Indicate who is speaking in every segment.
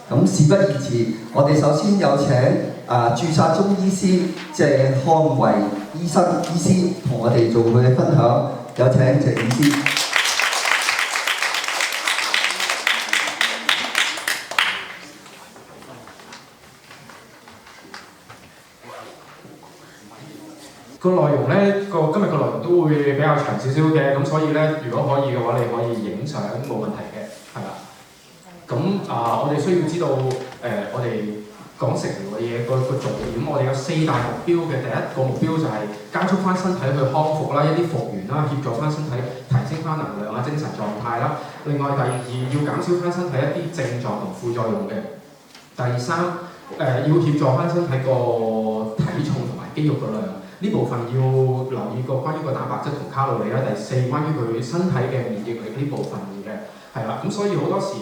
Speaker 1: 咁事不宜遲，我哋首先有請註冊中醫師謝漢維醫師同我哋做佢嘅分享，有請謝醫師。
Speaker 2: 個內容咧，今日個內容都會比較長少少嘅，咁所以咧，如果可以嘅話，你可以影相冇問題嘅，係啦。咁我哋需要知道我哋講食療嘅嘢個重點，我哋有4大目標嘅。第一個目標就係加速翻身體去康復啦，一啲復原啦，協助翻身體提升翻能量啊、精神狀態啦。另外第二要減少翻身體一啲症狀同副作用嘅。第三要協助翻身體個體重同埋肌肉嘅量。呢部分要留意個關於個蛋白質同卡路里啦。第四，關於佢身體嘅免疫力呢部分嘅，係啦。咁所以好多時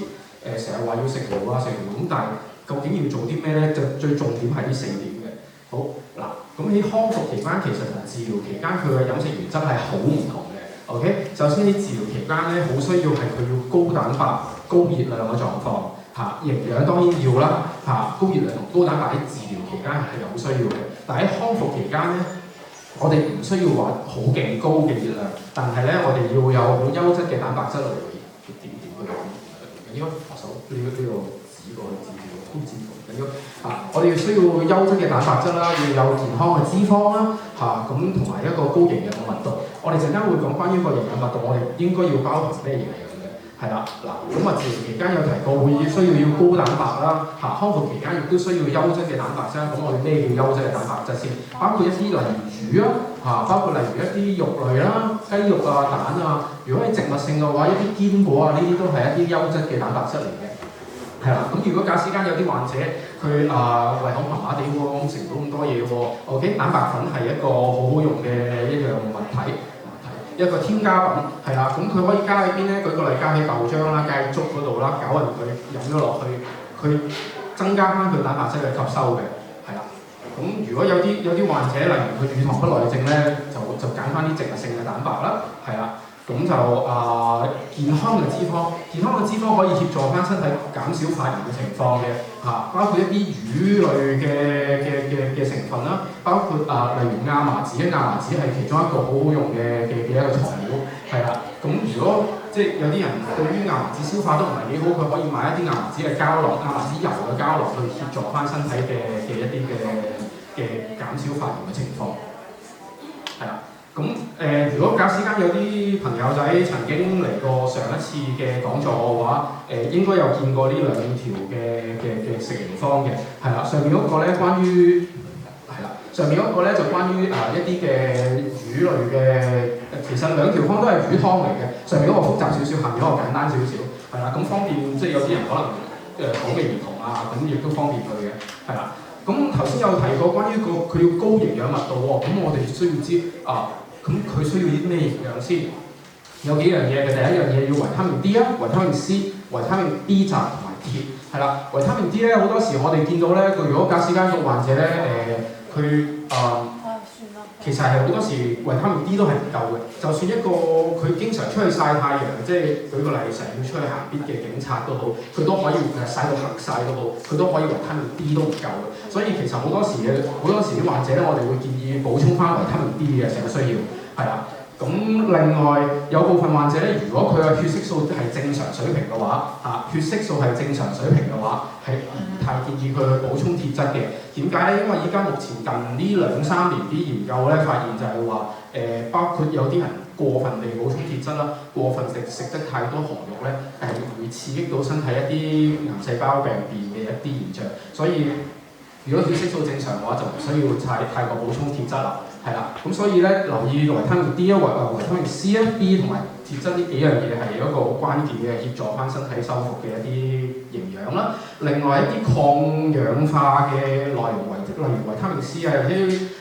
Speaker 2: 成日話要食療啊食療，咁但係究竟要做啲咩咧？就最重點係呢4點嘅。好嗱，咁喺康復期間其實同治療期間佢嘅飲食原則係好唔同嘅。OK， 首先喺治療期間咧，好需要係佢要高蛋白、高熱量嘅狀況嚇，營養當然要啦嚇，高熱量同高蛋白喺治療期間係有需要嘅，但喺康復期間咧。我哋唔需要話好勁高嘅熱量，但係咧，我哋要有好優質嘅蛋白質嚟點佢講，應該學手呢個指過去指住都指過緊要我哋需要優質嘅蛋白質啦，要有健康嘅脂肪啦咁同埋一個高營養嘅密度。我哋陣間會講關於個營養密度，我哋應該要包含咩營養？係啦，嗱，咁治療期間有提過會需要高蛋白啦，康復期間亦都需要優質嘅蛋白質。咁我哋咩叫優質嘅蛋白質先？包括一啲例如魚啦，包括例如一啲肉類啦、雞肉啊、蛋啊。如果係植物性嘅話，一啲堅果啊，呢啲都係一啲優質嘅蛋白質嚟嘅。係啦，咁如果假使間有啲患者佢胃口麻麻地喎，食唔到咁多嘢喎 ，OK， 蛋白粉係一個好好用嘅一樣物體。一個添加品係啦，咁佢可以加喺邊咧？舉個例，加喺豆漿啦，加喺粥嗰度啦，攪勻佢飲咗落去，佢增加翻佢蛋白質嘅吸收嘅，係啦。咁如果有啲患者，例如佢乳糖不耐症咧，就揀翻啲植物性嘅蛋白啦，係啦。咁就健康嘅脂肪可以協助翻身體減少發炎嘅情況嘅包括一啲魚類嘅成分啦，包括例如亞麻籽係其中一個好好用嘅一個材料，係啦。咁如果即係有啲人對於亞麻籽消化都唔係幾好，佢可以買一啲亞麻籽嘅膠囊、亞麻籽油嘅膠囊去協助翻身體嘅一啲嘅減少發炎嘅情況，係啦。咁如果假使間有啲朋友仔曾經嚟過上一次嘅講座嘅話，應該有見過呢2條嘅食療方嘅，係啦。上面嗰個咧關於係啦，上面嗰個咧就關於一啲嘅魚類嘅，其實2條方都係魚湯嚟嘅。上面嗰個複雜少少，下面嗰個簡單少少，係啦。咁方便即係有啲人可能口味唔同咁亦都方便佢嘅，係啦。咁頭先有提過關於佢要高營養密度喎，咁我哋需要知咁佢需要啲咩營養先？有幾樣嘢嘅。第一樣嘢要維他命 D 啦、維他命 C、維他命 B 雜同埋鐵，係啦。維他命 D 咧好多時我哋見到咧，如果假使間個患者咧佢其實係好多時維他命 D 都係唔夠嘅。就算一個佢經常出去曬太陽，即係舉個例，成日要出去行必嘅警察都好，佢都可以曬到黑曬都好，佢都可以維他命 D 都唔夠嘅。所以其實好多時啲患者咧，我哋會建議補充翻維他命 D 嘅成個需要，係啦。咁另外有部分患者咧，如果佢嘅血色素係正常水平嘅話，血色素係正常水平嘅話，係唔太建議佢去補充鐵質嘅。點解咧？因為依家目前近呢2-3年啲研究咧發現就係話，包括有啲人過分地補充鐵質啦，過分食得太多紅肉咧，係會刺激到身體一啲癌細胞病變嘅一啲現象。所以如果血色素正常嘅話，就唔需要太過補充鐵質啦。係啦，咁所以咧留意維他命 D 維他命 C 啊、B 同埋鐵質呢幾樣嘢係一個好關鍵嘅協助翻身體修復嘅一啲營養啦。另外一啲抗氧化嘅內容例如維他命 C 啊，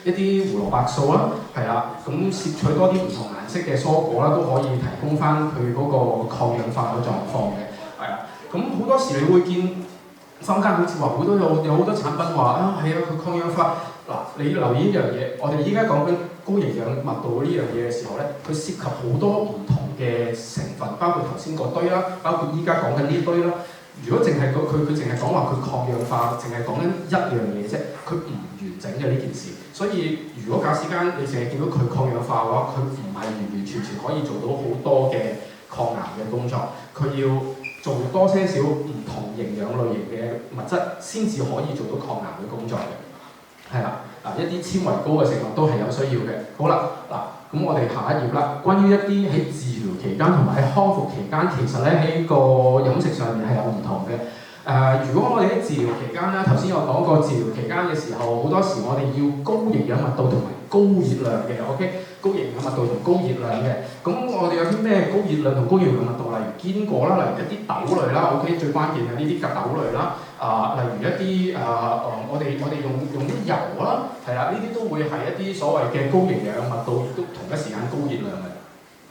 Speaker 2: 一啲胡蘿蔔素啦，係啦，咁攝取多啲唔同顏色嘅蔬果啦，都可以提供翻佢嗰個抗氧化嘅狀況嘅，係啦。咁好多時你會見坊間好似話好多有好多產品話係佢抗氧化。嗱，你要留意呢樣嘢，我哋依家講緊高營養密度呢樣嘢嘅時候咧，佢涉及好多唔同嘅成分，包括頭先嗰堆啦，包括依家講緊呢堆啦。如果淨係佢淨係講話佢抗氧化，淨係講緊一樣嘢啫，佢唔完整嘅呢件事。所以如果假使間你淨係見到佢抗氧化嘅話，佢唔係完完全全可以做到好多嘅抗癌嘅工作，佢要做多些少唔同營養類型嘅物質，先至可以做到抗癌嘅工作嘅。係啦，一啲纖維高嘅食物都係有需要嘅。好啦，咁我哋下一頁啦。關於一啲喺治療期間同埋喺康復期間，其實咧喺個飲食上面係有唔同嘅。如果我哋喺治療期間咧，頭先我講過治療期間嘅時候，好多時我哋要高營養密度同埋高熱量嘅 ，OK？ 高營養密度同高熱量嘅。咁我哋有啲咩高熱量同高營養密度？例如堅果啦，例如一啲豆類啦 ，OK？ 最關鍵係呢啲豆類啦。例如一啲我哋用啲油啦，係啦，呢啲都會係一啲所謂嘅高營養密度，亦都同一時間高熱量嘅。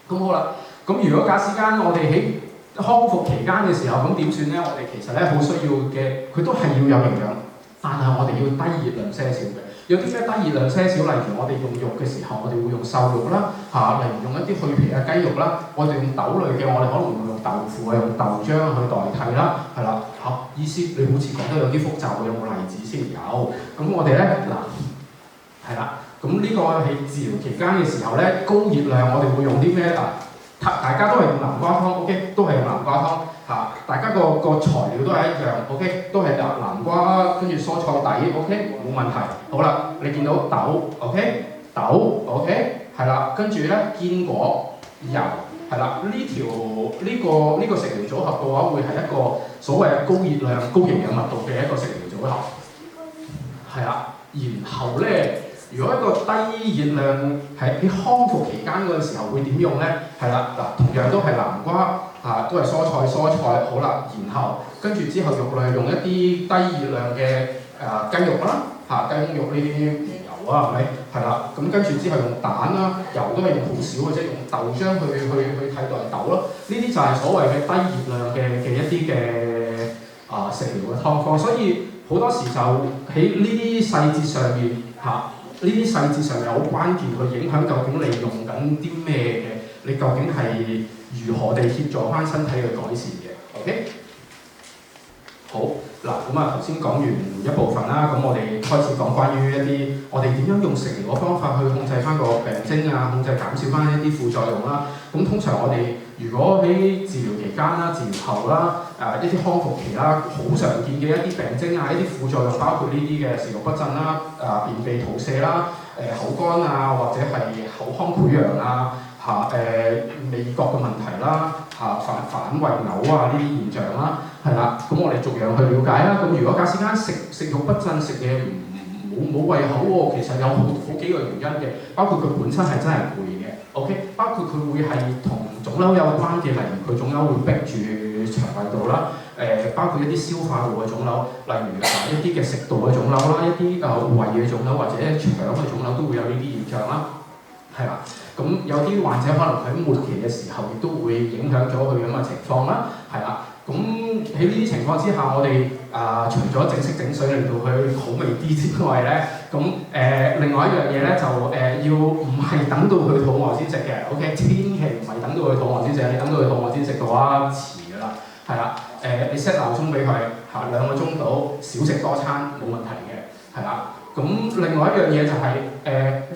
Speaker 2: 咁好啦，咁如果假使間我哋喺康復期間嘅時候，咁點算咧？我哋其實咧好需要嘅，佢都係要有營養，但係我哋要低熱量些少嘅。有啲咩低熱量些少？例如我哋用肉嘅時候，我哋會用瘦肉啦，例如用一啲去皮嘅雞肉啦。我哋用豆類嘅，我哋可能會用豆腐啊，用豆漿去代替啦，係啦。意思你好似講得有啲複雜喎，有冇例子先？有。咁我哋咧係啦。咁呢個喺治療期間嘅時候咧，高熱量我哋會用啲咩大家都係用南瓜湯 ，OK， 都係用南瓜湯嚇。大家個材料都係一樣 ，OK， 都係南瓜跟住蔬菜底 ，OK， 冇問題。好啦，你見到豆 ，OK， 豆 ，OK， 係啦，跟住咧堅果、油，係啦，呢個食療組合嘅話，會係一個所謂高熱量、高營養密度嘅一個食療組合，係啦。然後咧，如果一個低熱量喺康復期間嗰個時候會點用咧？係啦，同樣都係南瓜都係蔬菜，好啦。然後跟住之後肉類用一啲低熱量嘅雞肉啦，雞胸肉呢啲油啊，係咪？係啦，咁跟住之後用蛋啦，油都係用好少嘅啫，用豆漿去替代豆咯。呢啲就係所謂嘅低熱量嘅一啲嘅食療嘅湯方。所以好多時就喺呢啲細節上面呢啲細節上面好關鍵，去影響究竟你用緊啲咩嘅，你究竟係如何地協助翻身體去改善嘅 ，OK？ 好，咁頭先講完一部分啦，咁我哋開始講關於一啲我哋點樣用食療嘅方法去控制翻個病徵啊，控制減少翻一啲副作用啦。咁通常我哋如果喺治療期間啦、治療後啦、一啲康復期啦，好常見嘅一啲病徵啊、一啲副作用，包括呢啲嘅食慾不振啦、便秘肚瀉啦、口乾啊，或者係口腔潰瘍啊、味覺嘅問題啦、反胃嘔啊呢啲現象啦，係啦。咁我哋逐樣去了解啦。咁如果假使間食慾不振、食嘢冇胃口喎，其實有好幾個原因嘅，包括佢本身係真係攰嘅 ，OK， 包括佢會係同腫瘤有關嘅，例如佢腫瘤會逼住腸胃道啦，包括一啲消化道嘅腫瘤，例如一啲嘅食道嘅腫瘤啦，一啲胃嘅腫瘤或者腸嘅腫瘤都會有呢啲現象啦，係啦。咁有啲患者可能喺末期嘅時候，亦都會影響咗佢咁嘅情況啦，係啦。咁喺呢啲情況之下，我哋除咗整色整水令到佢好味啲之外咧，咁另外一樣嘢咧就要唔係等到佢肚餓先食嘅 ，OK， 千祈唔係等到佢肚餓先食，你等到佢肚餓先食嘅話遲㗎啦，係啦，你 set 鬧鐘俾佢2個鐘到，少食多餐冇問題嘅，係啦。咁另外一樣嘢就係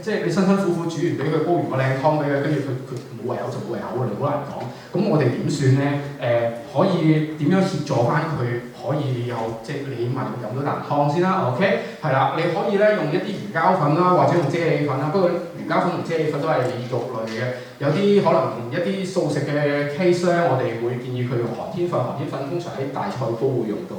Speaker 2: 即係你辛辛苦苦煮完俾佢，煲完個靚湯俾佢，跟住佢冇胃口就冇胃口，你好難講。咁我哋點算咧？可以點樣協助翻佢可以有即係你起碼飲到啖湯先啦 ，OK？ 係啦，你可以咧用一啲魚膠粉啦，或者用啫喱粉啦。不過魚膠粉同啫喱粉都係肉類嘅，有啲可能一啲素食嘅 case 咧，我哋會建議佢用寒天粉。寒天粉通常喺大菜煲會用到。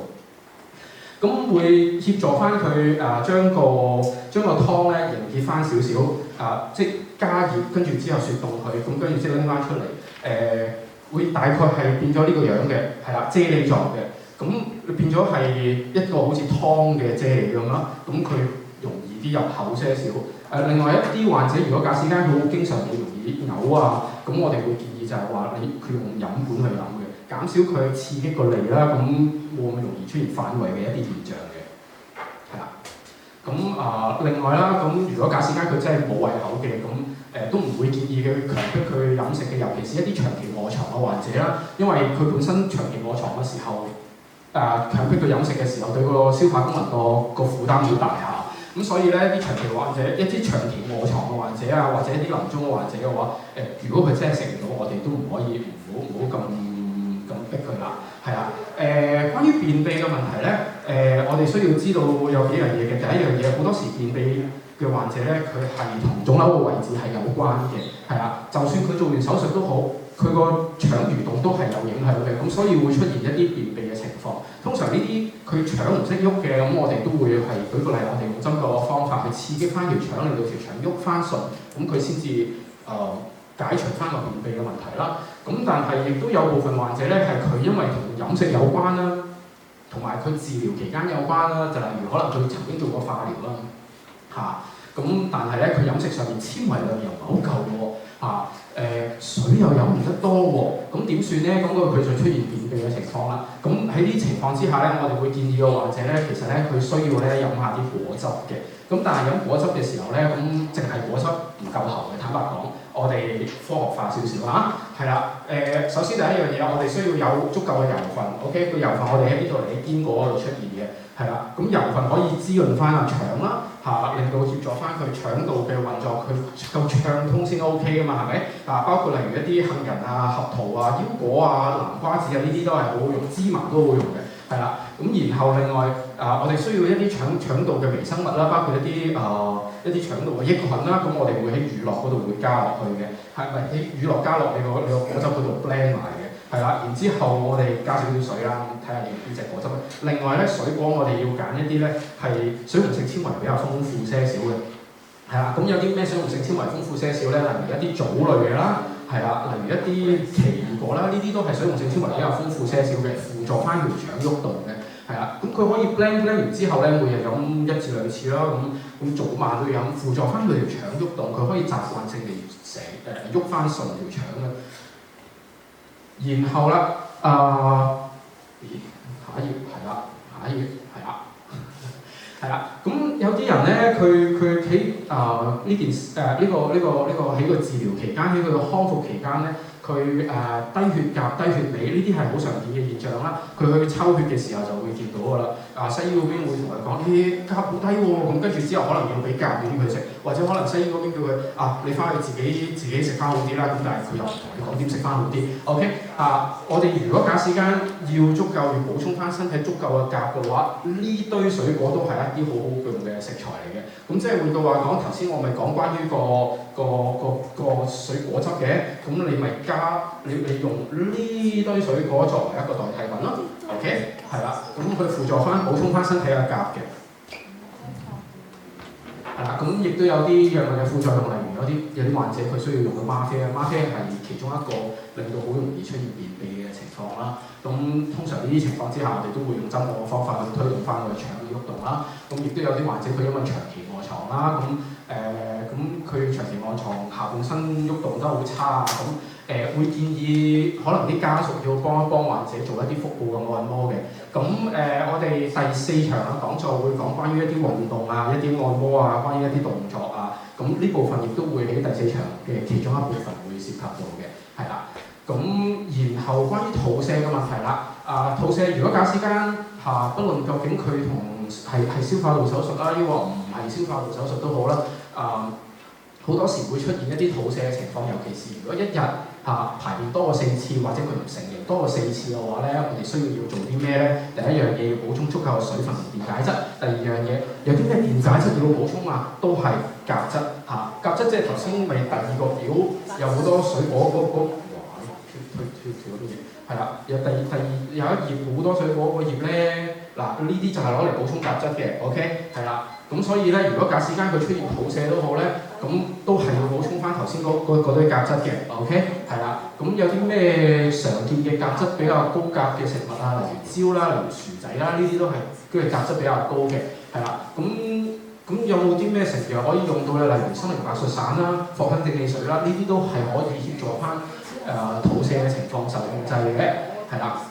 Speaker 2: 咁會協助翻佢將個湯咧凝結翻少少，即係加熱，跟住之後雪凍佢，咁跟住即係拎翻出嚟，會大概係變咗呢個樣嘅，係啦，啫喱狀嘅，咁變咗係一個好似湯嘅啫喱咁啦，咁佢容易啲入口些少。另外一啲患者如果假使間佢經常會容易嘔啊，咁我哋會建議就係話佢用飲管去飲嘅，減少佢刺激個脷啦，咁冇咁容易出現反胃嘅一啲現象嘅，係啦。咁另外啦，咁如果假使間佢真係冇胃口嘅，咁都唔會建議佢強迫佢飲食嘅，尤其是一啲長期臥床嘅患者啦，因為佢本身長期臥床嘅時候，強迫佢飲食嘅時候，對個消化功能個負擔好大下。咁所以咧，啲長期患者、一啲長期臥床嘅患者啊，或者一啲臨終嘅患者嘅話，如果佢真係食唔到，我哋都唔可以唔好咁逼佢啦。係啊，關於便秘嘅問題咧，我哋需要知道有幾樣嘢嘅。第一樣嘢，好多時便秘嘅患者咧，佢係同腫瘤嘅位置係有關嘅。係啊，就算佢做完手術都好，佢個腸蠕動都係有影響嘅，咁所以會出現一啲便秘嘅情況。通常呢啲佢腸唔識喐嘅，咁我哋都會係舉個例，我哋用針灸嘅方法去刺激翻條腸，令到條腸喐翻順，咁佢先至解除翻個便秘嘅問題啦。咁但係亦都有部分患者咧，係佢因為同飲食有關啦，同埋佢治療期間有關啦，就例如可能佢曾經做過化療啦，咁但係咧佢飲食上面纖維量又唔係好夠喎，水又飲唔得多喎，咁點算咧？咁佢就出現便秘嘅情況啦。咁喺呢啲情況之下咧，我哋會建議個患者咧，其實咧佢需要咧飲下啲果汁嘅。咁但係飲果汁嘅時候咧，咁淨係果汁唔夠喉嘅，坦白講，我哋科學化少少嚇，係啦。首先第一樣嘢，我哋需要有足夠嘅油分 ，OK？ 個油分我哋喺呢度嚟喺堅果嗰度出現嘅，係啦。咁油分可以滋潤翻個腸啦，令到協助翻佢腸道嘅運作，佢夠暢通先 OK 噶嘛，係咪？包括例如一啲杏仁啊、合桃啊、腰果啊、南瓜子啊，呢啲都係好好用，芝麻都好用嘅，係啦。咁然後另外我哋需要一啲腸道嘅微生物啦，包括一啲腸道嘅益菌啦，咁我哋會喺乳酪嗰度會加落去嘅，係咪喺乳酪加落你個果汁嗰度 blend 埋嘅，係啦。然之後我哋加少少水啦，睇下要邊隻果汁。另外咧，水果我哋要揀一啲咧係水溶性纖維比較豐富些少嘅，係啦。咁有啲咩水溶性纖維豐富些少咧？例如一啲藻類嘅啦，係啦，例如一啲奇異果啦，呢啲都係水溶性纖維比較豐富些少嘅，輔助翻條腸喐動嘅。係啦，咁佢可以 blend 完之後咧，每日飲1至2次啦，咁早晚都要飲，輔助翻佢條腸喐動，佢可以習慣性地喐翻順條腸嘅。然後啦，下一頁係啦，下一頁係啦，係啦，咁有啲人咧，佢喺呢件事呢個喺個治療期間，喺佢個康復期間咧。佢低血鉀、低血鎂呢啲係好常見嘅現象啦。佢去抽血嘅時候就會見到㗎啦。西醫嗰邊會同佢講：鉀好低喎，咁跟住之後可能要俾鉀片佢食，或者可能西醫嗰邊叫佢你翻去自己食翻好啲啦。咁但係佢又唔同你講點食翻好啲。OK 我哋如果假使間要補充翻身體足夠嘅鉀嘅話，呢堆水果都係一啲好好用嘅食材嚟嘅。咁即係換句話講，頭先我咪講關於個水果汁嘅，咁你咪你用呢堆水果作為一個代替品咯 ，OK？ 係啦，咁佢輔助翻補充翻身體嘅鉀嘅，係啦，咁亦都有啲藥物嘅副作用，例如有啲患者佢需要用到嗎啡啊，嗎啡係其中一個令到好容易出現便秘嘅情況啦。咁通常呢啲情況之下，我哋都會用針灸嘅方法去推動翻個腸嘅喐動啦。咁亦都有啲患者佢因為長期臥床啦，咁佢長期臥床下半身喐動得好差，咁會建議可能啲家屬要幫一幫患者做一啲腹部嘅按摩嘅。咁我哋第4場嘅講座會講關於一啲運動啊、一啲按摩啊、關於一啲動作啊。咁呢部分亦都會喺第4場嘅其中一部分會涉及到嘅，係啦。咁然後關於肚瀉嘅問題啦，肚瀉如果假使間不論究竟佢同係消化道手術啦，抑或唔係消化道手術都好啦，好多時會出現一啲肚瀉嘅情況，尤其是如果一日排便多過4次，或者佢唔成形多過4次嘅話咧，我哋需要做啲咩咧？第一樣嘢要補充足夠嘅水分同電解質，第二樣嘢有啲咩電解質要補充啊？都係鉀質鉀質即係頭先咪第2個表有好多水果嗰啲嘢，係啦，有第二有一頁好多水果個頁咧，呢啲就係攞嚟補充鉀質嘅 ，OK， 係啦。咁所以咧，如果假使間佢出現肚瀉都好咧，咁都係要補充翻頭先嗰堆鉀質嘅 ，OK， 係啦。咁有啲咩常見嘅鉀質比較高鉀嘅食物啊？例如蕉啦，例如薯仔啦，呢啲都係佢嘅鉀質比較高嘅，係啦。咁有冇啲咩食藥可以用到咧？例如生靈白術散啦、藿香正氣水啦，呢啲都係可以協助翻肚瀉嘅情況受控制嘅，係啦。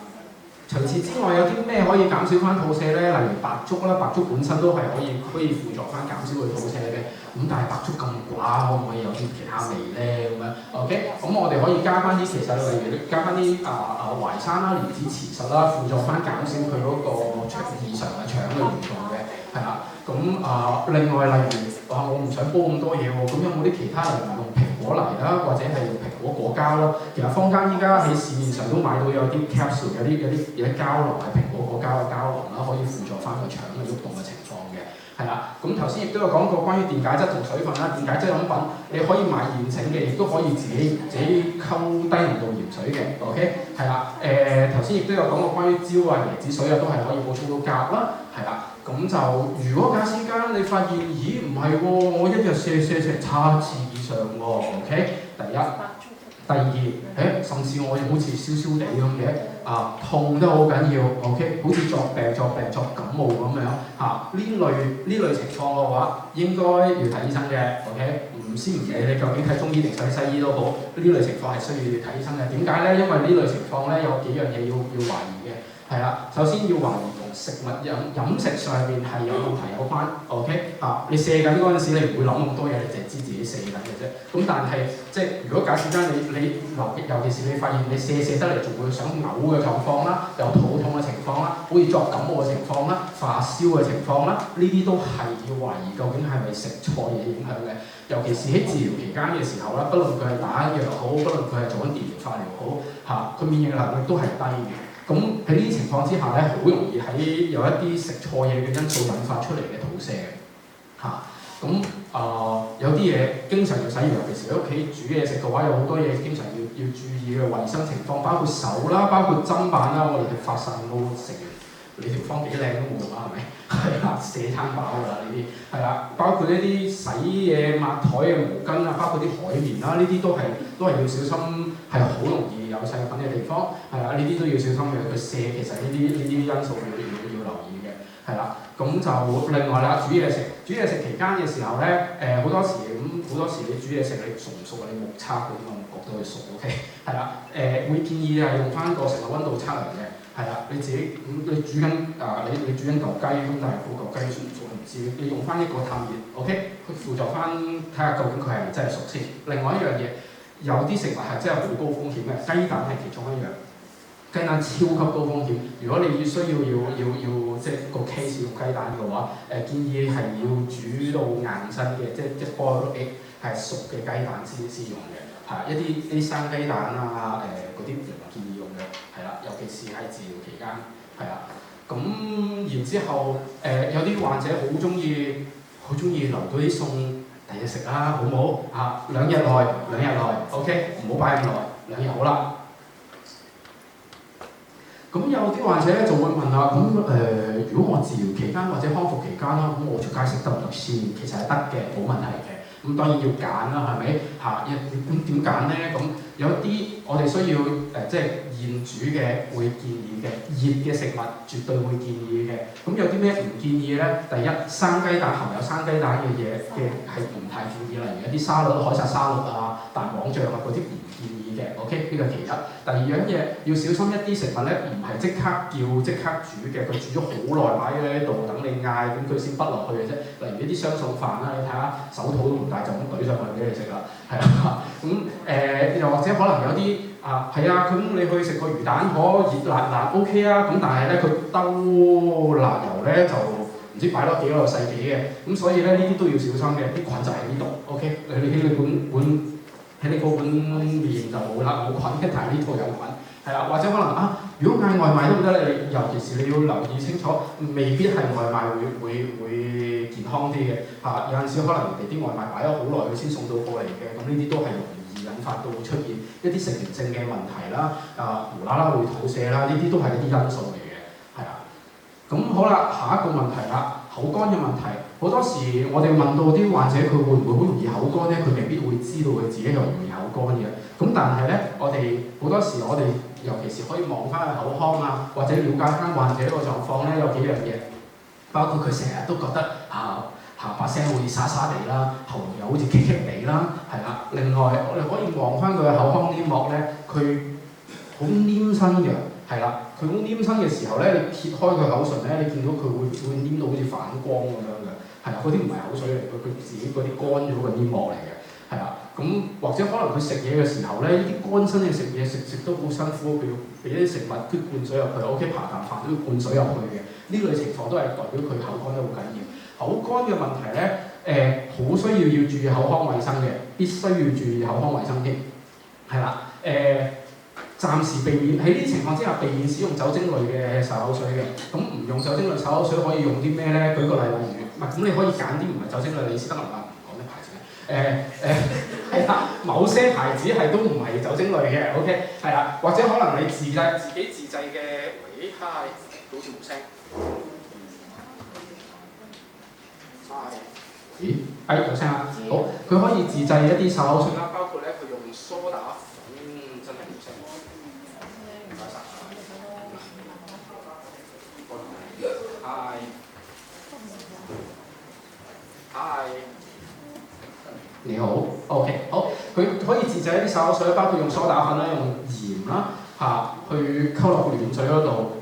Speaker 2: 除此之外，有啲咩可以減少翻肚瀉咧？例如白粥啦，白粥本身都係可以輔助翻減少佢肚瀉嘅。咁但係白粥咁寡，可唔可以有啲其他味咧？咁樣 OK，咁我哋可以加翻啲，其實例如加翻啲淮山啦、蓮子、芡實啦，輔助翻減少佢嗰個異常嘅腸嘅蠕動嘅，係啦。咁另外例如我唔想煲咁多嘢喎，咁有冇啲其他人用蘋果泥啦，或者係用蘋果果膠啦？其實坊間依家喺市面上都買到有啲 capsule，有啲膠囊係蘋果果膠嘅膠囊啦，可以輔助翻個腸嘅喐動嘅情況嘅。係啦，咁頭先亦都有講過關於電解質同水分啦，電解質飲品你可以買現成嘅，亦都可以自己溝低濃度鹽水嘅 ，OK， 係啦，頭先亦都有講過關於蕉啊、椰子水啊，都係可以補充到鉀啦，係啦，咁就如果假使間你發現，咦唔係喎，我一日瀉成7次以上喎 ，OK， 第一。第二，甚至我好似燒燒地咁嘅，痛得好緊要 ，OK， 好似作感冒咁樣，呢類情況嘅話，應該要睇醫生嘅 ，OK， 先唔理你究竟睇中醫定睇西醫都好，呢類情況係需要睇醫生嘅。點解咧？因為呢類情況咧有幾樣嘢要懷疑嘅，係啦，首先要懷疑同食物飲食上面係有問題有關 ，OK， 你瀉緊嗰陣時，你唔會諗咁多嘢，你淨係知自己瀉緊嘅啫。咁但係即係如果假設間你尤其是你發現你瀉得嚟仲會想嘔嘅狀況啦，有肚痛嘅情況啦，好似作感冒嘅情況啦，發燒嘅情況啦，呢啲都係要懷疑究竟係咪食錯嘢影響嘅。尤其是喺治療期間嘅時候啦，不論佢係打藥好，不論佢係做緊電療化療好，佢免疫能力都係低嘅。咁喺呢啲情況之下咧，好容易喺有一啲食錯嘢嘅因素引發出嚟嘅肚瀉有啲嘢經常要洗，尤其是喺屋企煮嘢食嘅話，有好多嘢經常要注意嘅衞生情況，包括手啦，包括砧板啦，我哋發散到食完，你條方幾靚都冇用啦，係咪？係啦，瀉餐飽㗎啦呢啲，係啦，包括呢啲洗嘢抹台嘅毛巾啊，包括啲海綿啦，呢啲都係要小心，係好容易有細菌嘅地方，係啦，呢啲都要小心嘅。佢瀉其實呢啲因素要留意嘅，係啦。咁就另外啦，煮嘢食期間嘅時候咧，好多時你煮嘢食你熟唔熟啊？你目測嗰啲我唔覺得佢熟 ，OK， 係啦，會建議係用翻個食物溫度測量嘅，係啦，你自己你煮緊你煮緊嚿雞咁，但係嗰嚿雞熟唔熟唔知，你用翻一個探熱 ，OK， 去輔助翻睇下究竟佢係咪真係熟先。另外一樣嘢，有啲食物係真係好高風險嘅，雞蛋係其中一樣。雞蛋超級高風險，如果你需要即係個 case 用雞蛋嘅話，建議係要煮到硬身嘅，即係 boiled egg 係熟嘅雞蛋先用嘅，一啲生雞蛋啊嗰啲唔建議用嘅，係啦，尤其是喺治療期間，係啦。咁然之後有啲患者好中意留到啲餸第日食啦，好唔好？2日內 ，OK， 唔好擺咁耐，2日好啦。咁有啲患者咧就會問啦，如果我治療期間或者康復期間啦，咁我出街食得唔得先？其實係得嘅，冇問題嘅。咁當然要揀啦，係咪？咁點揀咧？咁有啲我哋需要即係現煮嘅會建議嘅，熱嘅食物絕對會建議嘅。咁有啲咩唔建議咧？第一，生雞蛋含有生雞蛋嘅嘢係唔太建議，例如一啲沙律、凱撒沙律啊、蛋黃醬啊嗰啲唔建議嘅。OK， 呢個其一。第二樣嘢要小心一啲食物咧，唔係即刻叫即刻煮嘅，佢煮咗好耐擺喺度等你嗌，咁佢先畢落去嘅啫。例如一啲雙餸飯啦，你睇下手套都唔帶就咁懟上去俾你食啦，係啊。咁又或者可能有啲咁你去食個魚蛋河熱辣 OK 啊，咁但係咧佢兜辣油咧就唔知擺多幾個世紀嘅，咁所以咧呢啲都要小心嘅，啲菌就喺呢度 OK， 你喺你嗰碗麵就冇啦，冇菌嘅，但係呢度有菌，係啦，或者可能如果嗌外賣得唔得咧？尤其是你要留意清楚，未必係外賣會健康啲嘅，有陣時可能人哋啲外賣擺咗好耐佢先送到過嚟嘅，咁呢啲都係容易引發到出現一啲食源性嘅問題啦，無啦啦會肚瀉啦，呢啲都係一啲因素嚟嘅，係啦。咁好啦，下一個問題啦，口乾嘅問題。好多時我哋問到啲患者佢會唔會好容易口乾咧？佢未必會知道佢自己係容易口乾嘅。咁但係咧，我哋好多時尤其是可以望翻個口腔啊，或者了解翻患者個狀況咧，有幾樣嘢，包括佢成日都覺得下巴聲好似沙沙地啦，喉嚨又好似棘棘地啦，係啦。另外我哋可以望翻佢嘅口腔黏膜咧，佢好黏身嘅。係啦，佢咁黏親嘅時候咧，你揭開佢口唇咧，你見到佢會黏到好似反光咁樣嘅，係啦，嗰啲唔係口水嚟嘅，佢自己嗰啲乾咗嘅黏膜嚟嘅，係啦，咁或者可能佢食嘢嘅時候咧，呢啲乾身嘅食嘢食都好辛苦，佢要俾啲食物佢灌水入去 ，OK 扒啖飯都要灌水入去嘅，呢類情況都係代表佢口乾得好緊要。口乾嘅問題咧，好需要注意口腔衞生嘅，必須要注意口腔衞生添，係啦，暫時避免喺呢啲情況之下避免使用酒精類嘅漱口水嘅。咁唔用酒精類漱口水可以用啲咩咧？舉個例如，咁你可以揀啲唔係酒精類，你先得啦，唔講咩牌子嘅。係啦，某些牌子係都唔係酒精類嘅 ，OK， 係啦，或者可能你自己自製嘅，喂，嗨，好似冇聲。咦？有聲啦。好，佢可以自製一啲漱口水啦，包括咧佢用梳打粉，真係冇聲。唔該晒。Hi。你好 ，OK， 好，佢可以自製一啲漱口水，包括用梳打粉啦，用鹽啦，去溝落個暖水嗰度，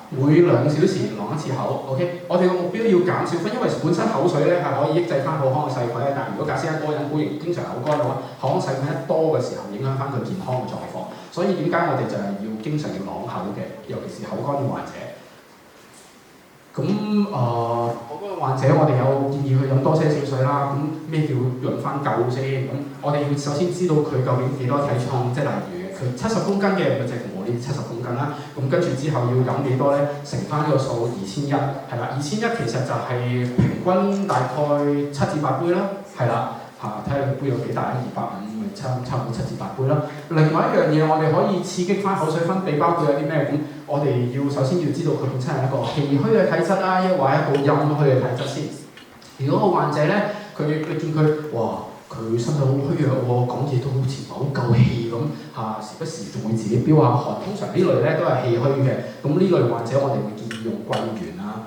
Speaker 2: 每2小時啷一次口 ，OK。我哋個目標要減少分，因為本身口水咧係可以抑制翻口腔嘅細菌嘅，但係如果假設一個人固然經常口乾嘅話，口腔細菌一多嘅時候，影響翻佢健康嘅狀況。所以點解我哋就係要經常要啷口嘅，尤其是口乾嘅患者。咁嗰個患者我哋有建議佢飲多些少水啦。咁咩叫潤翻夠先？咁我哋要首先知道佢究竟幾多體重，即係例如佢70公斤嘅，咪就係我呢70公斤啦。咁跟住之後要飲幾多咧？乘翻呢個數2100，係啦，2100其實就係平均大概7至8杯啦，係啦，睇下你杯有幾大，250咪差唔多7至8杯啦。另外一樣嘢，我哋可以刺激翻口水分泌，包括有啲咩？咁我哋要首先要知道佢本身係一個氣虛嘅體質啦，抑或一個陰虛嘅體質先。如果個患者咧，你見佢哇，佢身體好虛弱喎，講嘢都好似唔係好夠氣咁，時不時仲會自己飆下汗。通常呢類咧都係氣虛嘅，咁呢類患者我哋會建議用桂圓啊，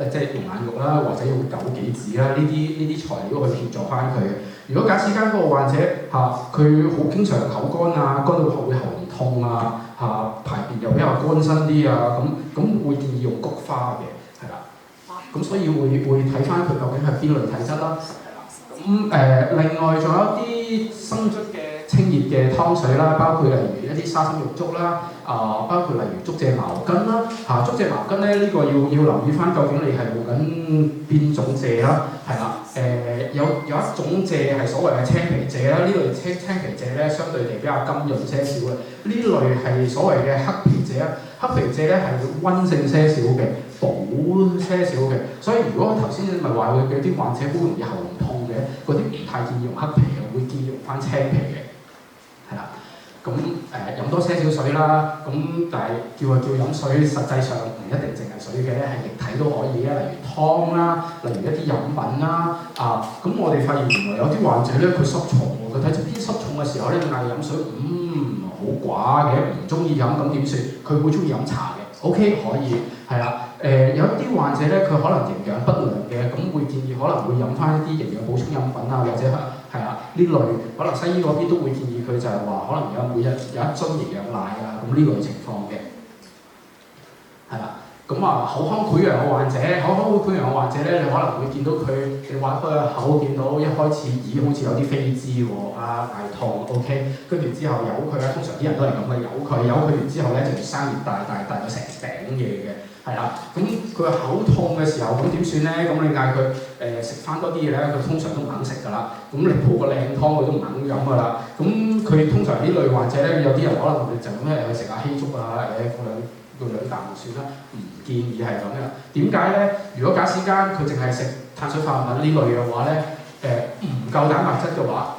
Speaker 2: 即係龍眼肉啦，或者用枸杞子啦，呢啲材料去協助翻佢。如果假設間嗰個患者佢好經常口乾啊，乾到會喉嚨痛啊，排便又比較乾身啲啊，咁會建議用菊花嘅，係啦。咁所以會睇翻佢究竟係邊類體質啦。咁另外仲有啲生津嘅清熱嘅湯水啦，包括例如一啲沙參玉竹啦，包括例如竹蔗茅根啦，竹蔗茅根咧呢個要留意翻，究竟你係用緊邊種蔗啦，係啦，有一種蔗係所謂嘅青皮蔗啦，呢類青皮蔗咧相對地比較甘潤些少嘅，呢類係所謂嘅黑皮蔗啊，黑皮蔗咧係會溫性些少嘅，補些少嘅，所以如果頭先你咪話佢有啲患者好容易喉嚨痛嘅，嗰啲唔太建議用黑皮嘅，會建議用翻青皮嘅，係啦。咁飲多些少水啦，咁但係叫飲水，實際上唔一定淨係水嘅，係液體都可以嘅，例如湯啦，例如一啲飲品啦，咁我哋發現原來有啲患者咧佢濕重喎，佢睇出偏濕重嘅時候咧嗌飲水，好寡嘅，唔中意飲，咁點算？佢會中意飲茶嘅 ，OK 可以，係啦，有啲患者咧佢可能營養不良嘅，咁會建議可能會飲翻一啲營養補充飲品啊，或者係啦呢類，可能西醫嗰邊都會建議佢就係話可能每日有1樽營養奶啊，咁呢類情況嘅，係啦。咁口腔潰瘍嘅患者，咧，你可能會見到佢，你挖開個口，見到一開始好似有啲飛滋喎，大痛 ，OK， 跟住之後由佢啦，通常啲人都係咁嘅，由佢完之後咧就生熱大到成餅嘢嘅，係啦，咁佢口痛嘅時候，咁點算咧？咁你嗌佢食翻多啲嘢咧，佢通常都唔肯食㗎啦，咁你煲個靚湯佢都唔肯飲㗎啦，咁佢通常呢類患者咧，有啲人可能就咁去食下稀粥啊，兩啖就算啦，唔建議係咁樣。點解咧？如果假使間佢淨係食碳水化合物呢類嘅話咧，唔夠蛋白質嘅話，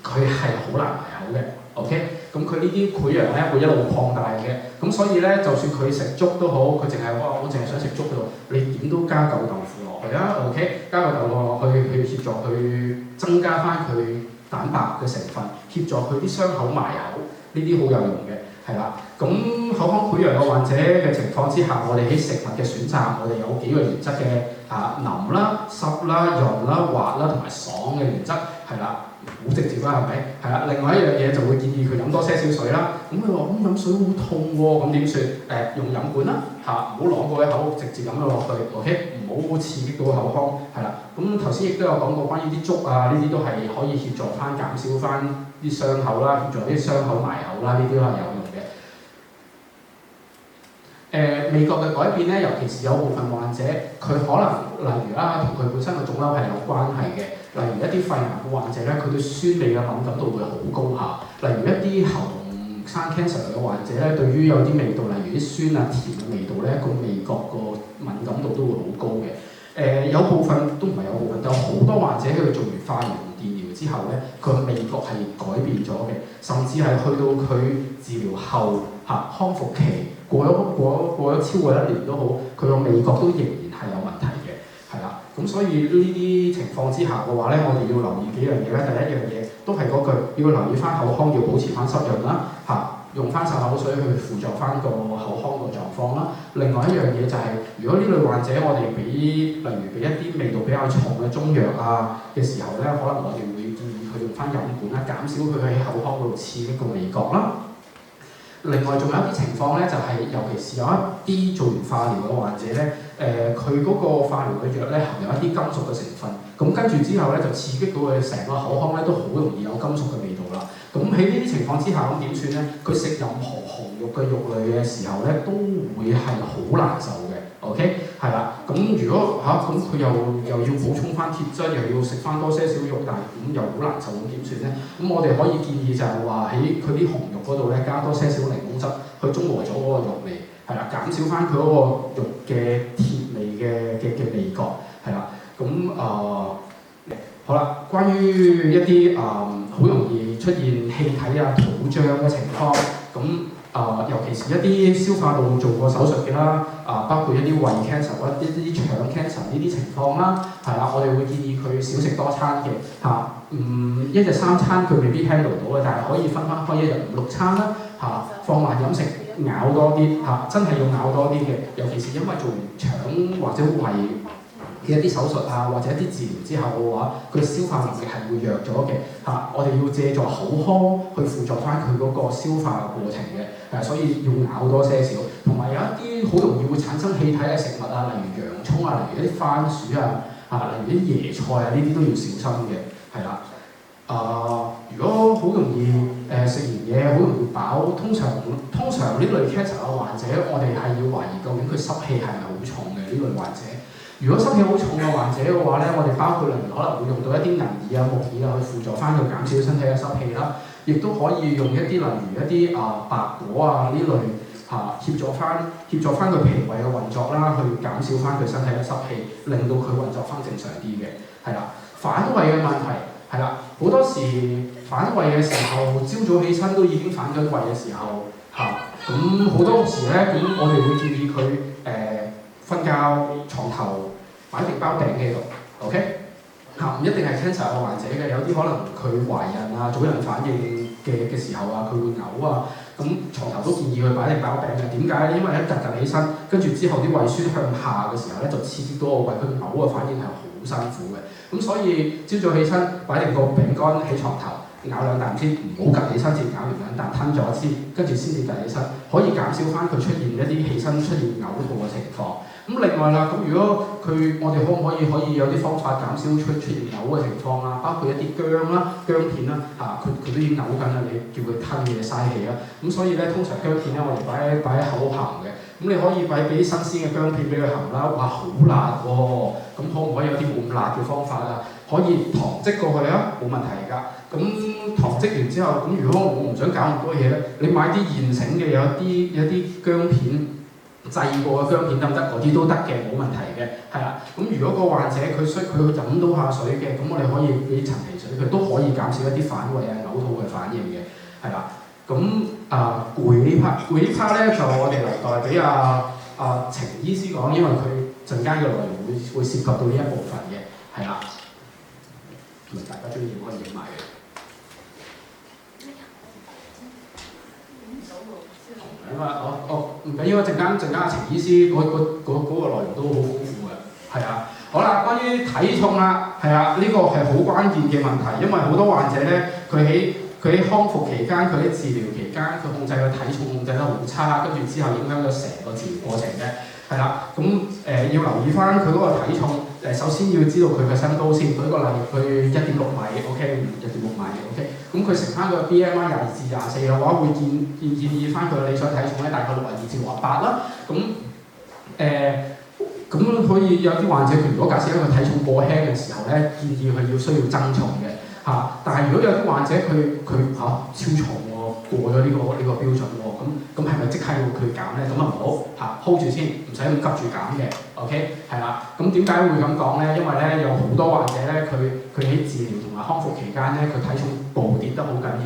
Speaker 2: 佢係好難埋口嘅。OK，咁佢呢啲潰瘍咧會一路擴大嘅。咁所以咧，就算佢食粥都好，佢淨係我淨係想食粥嗰度，你點都加嚿豆腐落去啊。OK， 加嚿豆腐落去協助佢增加翻佢蛋白嘅成分，協助佢啲傷口埋口，呢啲好有用嘅。係啦，咁口腔潰瘍嘅患者嘅情況之下，我哋喺食物嘅選擇，我哋有幾個原則嘅腍啦、濕啦、潤啦、滑啦同埋爽嘅原則，係啦，好直接啦，係咪？係啦，另外一樣嘢就會建議佢飲多些少水啦。咁佢話飲水好痛喎，咁點算？用飲管啦，唔好攞過一口直接飲咗落去 ，OK？ 唔好刺激到口腔，係啦。咁頭先亦都有講過關於啲粥啊，呢啲都係可以協助翻減少翻啲傷口啦，協助啲傷口埋口啦，呢啲都係有用嘅。味覺嘅改變咧，尤其是有部分患者，佢可能例如啦，同佢本身嘅腫瘤係有關係嘅。例如一啲肺癌嘅患者咧，佢對酸味嘅敏感度會好高下。例如一啲喉嚨生 cancer 嘅患者咧，對於有啲味道，例如啲酸啊、甜嘅味道咧，個味覺個敏感度都會好高嘅。有部分都唔係有部分，有好多患者佢做完化療同電療之後咧，佢味覺係改變咗嘅，甚至係去到佢治療後康復期過咗超過1年都好，佢個味覺都仍然係有問題嘅，係啦。咁所以呢啲情況之下嘅話咧，我哋要留意幾樣嘢咧。第一樣嘢都係嗰句，要留意翻口腔要保持翻濕潤啦，用翻漱口水去輔助翻個口腔個狀況啦。另外一樣嘢就係、如果呢類患者我哋例如俾一啲味道比較重嘅中藥啊嘅時候咧，可能我哋會建議佢用翻飲管啦，減少佢喺口腔嗰度刺激個味覺啦。另外仲有一啲情況咧，就係、尤其是有一啲做完化療嘅患者咧，佢嗰個化療嘅藥咧含有一啲金屬嘅成分，咁跟住之後咧就刺激到佢成個口腔咧都好容易有金屬嘅味道啦。咁喺呢啲情況之下，咁點算咧？佢食任何紅肉嘅肉類嘅時候咧，都會係好難受嘅。OK， 係啦。咁如果咁佢又要補充翻鐵質，又要食翻多些少肉，但係咁又好難受，咁點算咧？咁我哋可以建議就係話喺佢啲紅肉嗰度咧加多些少檸檬汁，去中和咗嗰個肉味，係啦，減少翻佢嗰個肉嘅鐵味嘅味覺，係啦。咁好啦，關於一啲好容易出現氣體啊、肚脹嘅情況，咁尤其是一啲消化道做過手術嘅啦，包括一啲胃 cancer 或者一啲腸 cancer 呢啲情況啦，係啦，我哋會建議佢少食多餐嘅一日3餐佢未必 handle 到嘅，但係可以分開一日5、6餐啦，放慢飲食，咬多啲真係要咬多啲嘅，尤其是因為做完腸或者胃嘅一啲手術啊，或者一啲治療之後嘅話，佢消化能力係會弱咗嘅我哋要借助口腔去輔助翻佢嗰個消化嘅過程嘅，所以要咬多些少。同埋有一啲好容易會產生氣體嘅食物啊，例如洋葱啊，例如一啲番薯啊，例如啲椰菜啊，呢啲都要小心嘅，係啦。如果好容易食完嘢好容易飽，通常呢類 cancer 嘅患者，我哋係要懷疑究竟佢濕氣係咪好重嘅呢類患者。如果濕氣好重嘅患者嘅話咧，我哋包括例如可能會用到一啲銀耳啊、木耳啊去輔助翻佢減少身體嘅濕氣啦，亦都可以用一啲例如一啲白果啊呢類協助翻佢脾胃嘅運作啦，去減少翻佢身體嘅濕氣，令到佢運作翻正常啲嘅，係啦。反胃嘅問題係啦，好多時反胃嘅時候，朝早起身都已經反緊胃嘅時候咁好多時咧，咁我哋會建議佢瞓覺床頭擺定包餅喺度 ，OK？ 唔一定係 cancer 嘅患者嘅，有啲可能佢懷孕啊、早孕反應嘅時候啊，佢會嘔啊，咁床頭都建議佢擺定包餅嘅。點解咧？因為一趌起身，跟住之後啲胃酸向下嘅時候咧，就刺激到個胃，佢嘔嘅反應係好辛苦嘅。咁所以朝早起身擺定個餅乾喺床頭，咬2啖先，唔好趌起身先，咬完2啖吞咗先，跟住先至趌起身，可以減少翻佢出現一啲起身出現嘔吐嘅情況。咁另外啦，咁如果我哋可唔可以有啲方法減少出現嘔嘅情況啊？包括一啲薑啦、薑片啦，佢都已經嘔緊啦，你叫佢吞嘢嘥氣啦。咁所以咧，通常薑片咧，我哋擺喺口含嘅。咁你可以俾新鮮嘅薑片俾佢含啦。哇，好辣喎！咁可唔可以有啲冇咁辣嘅方法啊？可以糖漬過去啊，冇問題㗎。咁糖漬完之後，咁如果我唔想搞咁多嘢咧，你買啲現成嘅有啲薑片。製過嘅薑片得唔得？嗰啲都得嘅，冇問題嘅，係啦。咁如果個患者佢飲到下水嘅，咁我哋可以俾陳皮水，佢都可以減少一啲反胃啊、嘔吐嘅反應嘅，係啦。咁攰呢 part 咧，就我哋留待俾程醫師講，因為佢陣間嘅內容會涉及到呢一部分嘅，係啦。同埋大家中意可以影埋嘅。因為我唔緊要，陣間阿程醫師嗰個內容都好豐富嘅，係啊。好啦，關於體重啦，係啊，呢個係好關鍵嘅問題，因為好多患者咧，佢喺康復期間，佢喺治療期間，佢控制個體重控制得好差，跟住之後影響咗成個治療過程嘅，係啦。咁要留意翻佢嗰個體重，首先要知道佢嘅身高先。舉個例，佢1.6米 ，OK，1.6米 ，OK。咁佢乘翻個 BMI 22至24嘅話，會建議翻佢嘅理想體重咧，大概62至68啦。咁可以有啲患者，如果假設一個體重過輕嘅時候咧，建議佢需要增重嘅嚇。但係如果有啲患者佢超重喎，過咗呢個標準喎，咁係咪即刻要佢減咧？咁啊唔好hold 住先，唔使咁急住減嘅 ，OK 係啦。咁點解會咁講咧？因為咧有好多患者咧，佢喺治療同埋康復期間咧，佢體重暴跌得好緊要。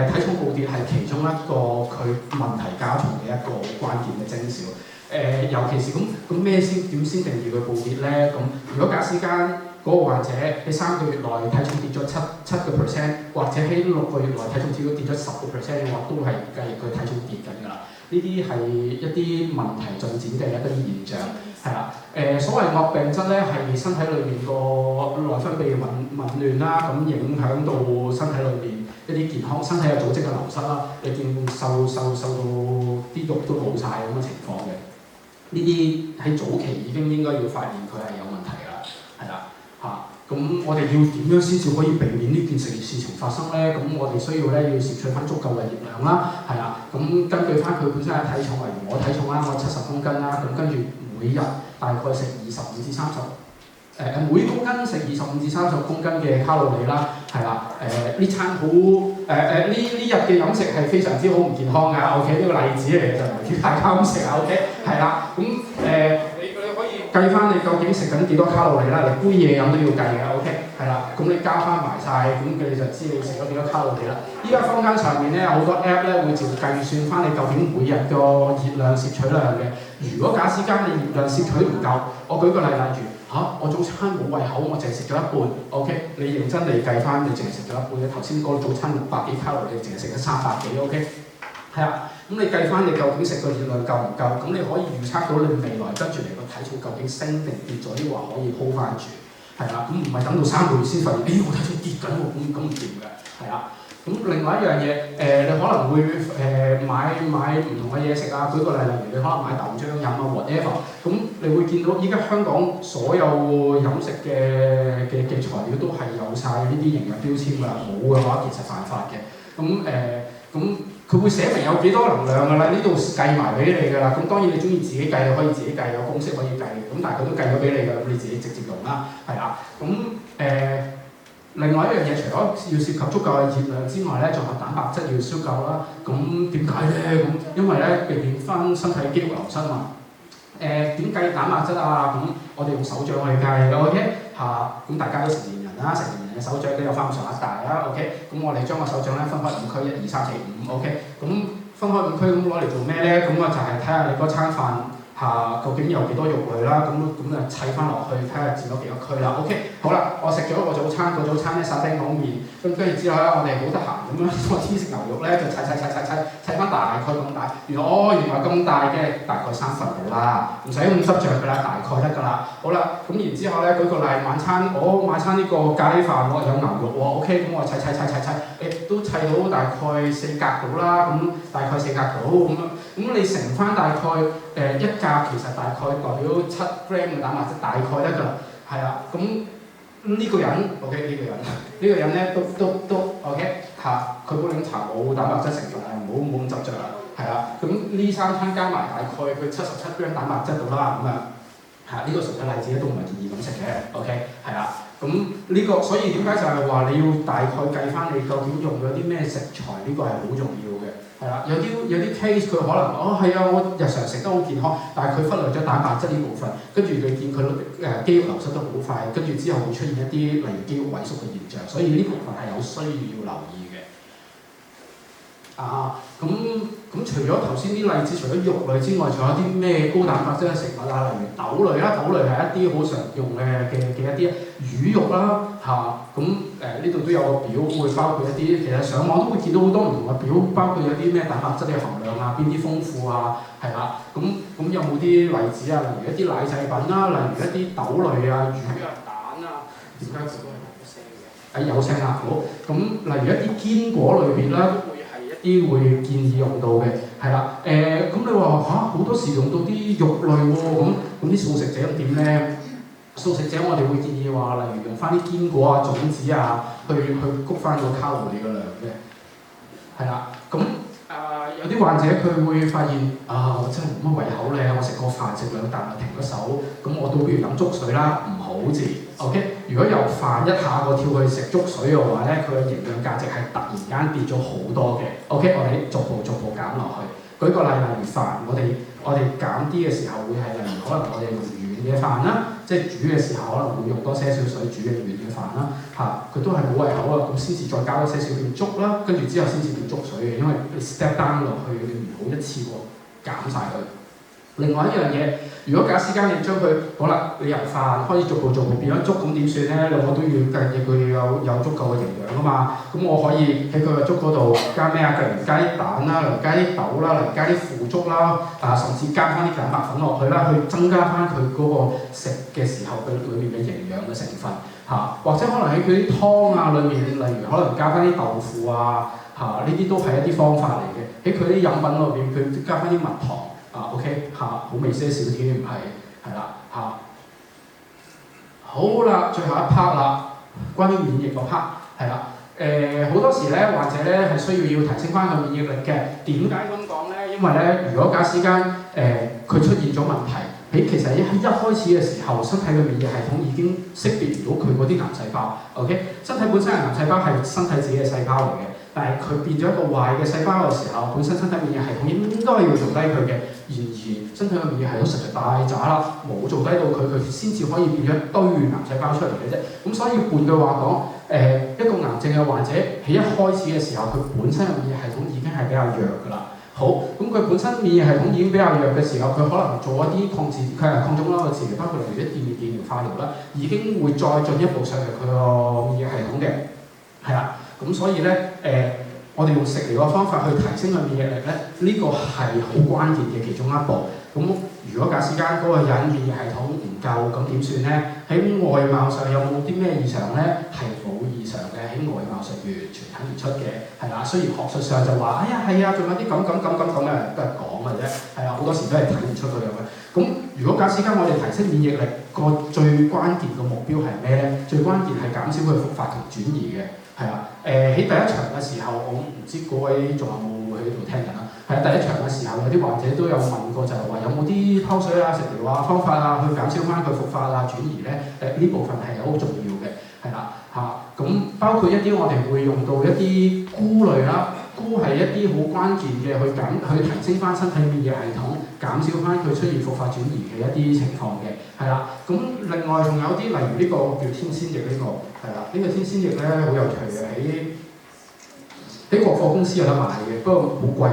Speaker 2: 體重暴跌係其中一個佢問題加重嘅一個關鍵嘅徵兆。尤其是咁點先定義佢暴跌咧？咁如果假使間嗰個患者喺3個月內體重跌咗7%，或者喺6個月內體重跌咗10%嘅話，都係計佢體重跌緊㗎啦。呢啲係一啲問題進展嘅一啲現象，係啦。所謂惡病質咧，係身體裏面個內分泌紊亂啦，咁影響到身體裏面一啲健康、身體嘅組織嘅流失啦。你見瘦到啲肉都冇晒咁嘅情況嘅。呢啲喺早期已經應該要發現佢係有問題㗎啦，係啦嚇。咁我哋要點樣先至可以避免呢件事情發生咧？咁我哋需要咧要攝取翻足夠嘅熱量啦，係啦。咁根據翻佢本身嘅體重，例如我體重啦，我70公斤啦，咁跟住每日大概食25至30，每公斤食25至30公斤嘅卡路里啦，係啦。呢餐好呢日嘅飲食係非常之好唔健康㗎 ，OK 呢個例子嚟嘅就唔係叫大家咁食啊 ，OK 係啦。咁你可以計翻你究竟食緊幾多卡路里啦，你杯嘢飲都要計嘅 ，OK 係啦。咁你加翻埋晒，咁你就知你食咗幾多卡路里啦。依家坊間上面咧有好多 app 咧會照計算翻你究竟每日個熱量攝取量嘅。如果假使間你熱量攝取唔夠，我舉個例如我早餐冇胃口，我淨係食咗一半 ，OK？ 你認真地計翻，你淨係食咗一半嘅。頭先嗰早餐600幾卡路里，你淨係食咗300幾 ，OK？ 係啊，咁你計翻你究竟食個熱量夠唔夠？咁你可以預測到你未來跟住嚟個體重究竟升定跌咗，抑或可以 hold 翻住，係啦。咁唔係等到3個月先發現，我體重跌緊喎，咁唔掂嘅，係啊。咁另外一樣嘢，你可能會買唔同嘅嘢食啊。舉個例，例如你可能買豆漿飲啊 whatever， 咁你會見到依家香港所有飲食嘅材料都係有晒呢啲營養標籤㗎啦。冇嘅話，其實犯法嘅。咁佢會寫明有幾多能量㗎啦，呢度計埋俾你㗎啦。咁當然你中意自己計，可以自己計，有公式可以計。咁但係佢都計咗俾你㗎，咁你自己直接用啦，係啊。另外一樣嘢，除咗要涉及足夠嘅熱量之外咧，仲有蛋白質要足夠啦。咁點解咧？咁因為咧避免翻身體肌肉流失嘛。點計蛋白質啊？咁我哋用手掌去計 ，OK 嚇。咁大家都成年人啦，成年人嘅手掌都有翻咁上下大啦 ，OK。咁我哋將個手掌咧分開5區，1、2、3、4、5 ，OK。咁分開5區咁攞嚟做咩咧？咁就係睇下你嗰餐飯究竟有幾多肉類啦，咁就砌翻落去睇下佔咗幾多區啦。OK， 好啦，我食咗個早餐，個早餐咧沙丁講麵，咁跟住之後咧，我哋好得閒咁樣，我黐食牛肉咧就砌翻大概咁大。原來咁大嘅，大概3份到啦，唔使咁執着㗎啦，大概得㗎啦。好啦，咁然之後咧，舉個例，晚餐呢個咖喱飯有牛肉喎 ，OK， 咁我砌，都砌到大概4格到啦，咁大概4格到咁樣，咁你乘翻大概1格其實大概代表7 gram 嘅蛋白質，大概得㗎啦，係啦，咁呢個人 OK 呢個人咧都 OK 嚇，佢杯檸茶冇蛋白質成分係唔好咁執着啦，係啦，咁呢3餐加埋大概佢77 gram 蛋白質到啦，咁啊呢個純嘅例子咧都唔係建議咁食嘅 ，OK 係啦。咁呢個所以點解就係話你要大概計翻你究竟用咗啲咩食材，呢個係好重要嘅，係啦。有啲 case 佢可能係啊，我日常食得好健康，但係佢忽略咗蛋白質呢部分，跟住你見佢肌肉流失得好快，跟住之後會出現一啲例如肌肉萎縮嘅現象，所以呢部分係有需要留意嘅。咁除咗頭先啲例子，除咗肉類之外，仲有啲咩高蛋白質嘅食物啊？例如豆類啦，豆類係一啲好常用嘅一啲魚肉啦呢度都有個表，會包括一啲其實上網都會見到好多唔同嘅表，包括有啲咩蛋白質嘅含量啊，邊啲豐富啊，係啦。咁有冇啲例子啊？例如一啲奶製品啦，例如一啲豆類啊、魚啊、蛋啊，點解佢都係冇聲嘅？有聲啊，好。咁例如一啲堅果類別啦，都會係一啲會建議用到嘅，係啦。咁你話好多時用到啲肉類喎，咁啲素食者咁點咧？素食者我哋會建議話，例如用翻啲堅果啊、種子啊，去谷翻個卡路里嘅量嘅，係啦。咁有啲患者佢會發現我真係冇乜胃口咧，我食個飯食2啖就停咗手，咁我倒不如飲粥水啦，唔好字。OK， 如果由飯一下個跳去食粥水嘅話咧，佢嘅營養價值係突然間跌咗好多嘅。OK， 我哋逐步減落去。舉個例，例如飯，我哋減啲嘅時候會係例如可能我哋用軟嘅飯啦，即係煮嘅時候可能會用多些少水煮嘅軟嘅飯啦，佢都係冇胃口啊，咁先至再加多些少變粥啦，跟住之後先至變粥水嘅，因為你 step down 落去，你唔好一次過減晒佢。另外一樣嘢，如果假使間你將佢好啦，你由飯開始逐步變咗粥，咁點算咧？我都要計佢有足夠嘅營養啊嘛。咁我可以喺佢嘅粥嗰度加咩啊？例如加啲蛋啦，例如加啲豆啦，例如加啲腐竹啦，甚至加翻啲蛋白粉落去啦，去增加翻佢嗰個食嘅時候佢裏面嘅營養嘅成分或者可能喺佢啲湯啊裏面，例如可能加翻啲豆腐呢啲都係一啲方法嚟嘅。喺佢啲飲品裏面，佢加翻啲蜜糖。OK 好味些少添，係啦好啦，最後一 part 啦，關於免疫嗰 part 係啦。好多時咧，患者咧係需要提升翻佢免疫力嘅。點解咁講咧？因為咧，如果假使間佢出現咗問題，其實喺一開始嘅時候，身體嘅免疫系統已經識別唔到佢嗰啲癌細胞。OK， 身體本身嘅癌細胞係身體自己嘅細胞嚟嘅。但係佢變咗一個壞嘅細胞嘅時候，本身身體免疫系統應該要做低佢嘅，然而身體嘅免疫系統實在大渣啦，冇做低到佢先至可以變咗一堆癌細胞出嚟嘅啫。咁所以換句話講，一個癌症嘅患者喺一開始嘅時候，佢本身嘅免疫系統已經係比較弱㗎啦。好，咁佢本身免疫系統已經比較弱嘅時候，佢可能做一啲抗腫瘤嘅治療，包括例如一啲電療、化療啦，已經會再進一步削弱佢個免疫系統嘅，係啦。咁所以咧，我哋用食療嘅方法去提升個免疫力咧，呢個係好關鍵嘅其中一步。咁如果假使間嗰個人免疫系統唔夠，咁點算咧？喺外貌上有冇啲咩異常咧？係冇異常嘅，喺外貌上完全睇唔出嘅，係啦。雖然學術上就話，係啊，仲有啲咁嘅，都係講嘅啫，係啊，好多時都係睇唔出佢嘅。咁如果假使間我哋提升免疫力，個最關鍵嘅目標係咩咧？最關鍵係減少佢復發同轉移嘅。係啦，喺第一場嘅時候，我唔知嗰位仲有冇喺度聽緊啦。係啊，第一場嘅時候有啲患者都有問過，就係話有冇啲拋水食療方法去減少翻佢復發轉移咧？呢部分係好重要嘅，係啦咁包括一啲我哋會用到一啲菇類啦，菇係一啲好關鍵嘅去提升翻身體免疫系統，減少翻佢出現復發轉移嘅一啲情況嘅，係啦。咁另外仲有啲例如呢個叫天仙翼呢個，係啦，呢個天仙翼咧好有趣嘅，喺國貨公司有得賣嘅，不過好貴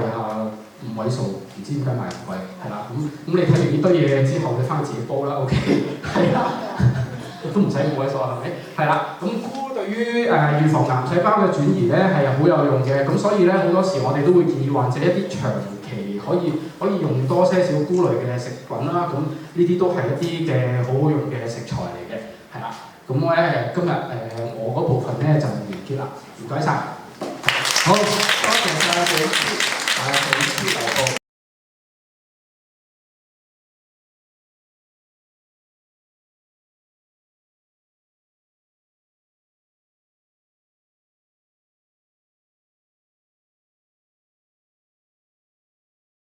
Speaker 2: 5位數，唔知點解賣唔貴，係啦。咁你睇完呢堆嘢之後，你翻去自己煲啦 ，OK， 係啦，都唔使5位數係咪？係啦，咁菇對於預防癌細胞嘅轉移咧係好有用嘅，咁所以咧好多時我哋都會建議患者一啲長期可以用多些少菇類嘅食品啦，咁呢啲都係一啲嘅好好用嘅食材嚟嘅，係啦。咁咧今日我嗰部分咧就完結啦，唔該晒。好，多謝晒各位。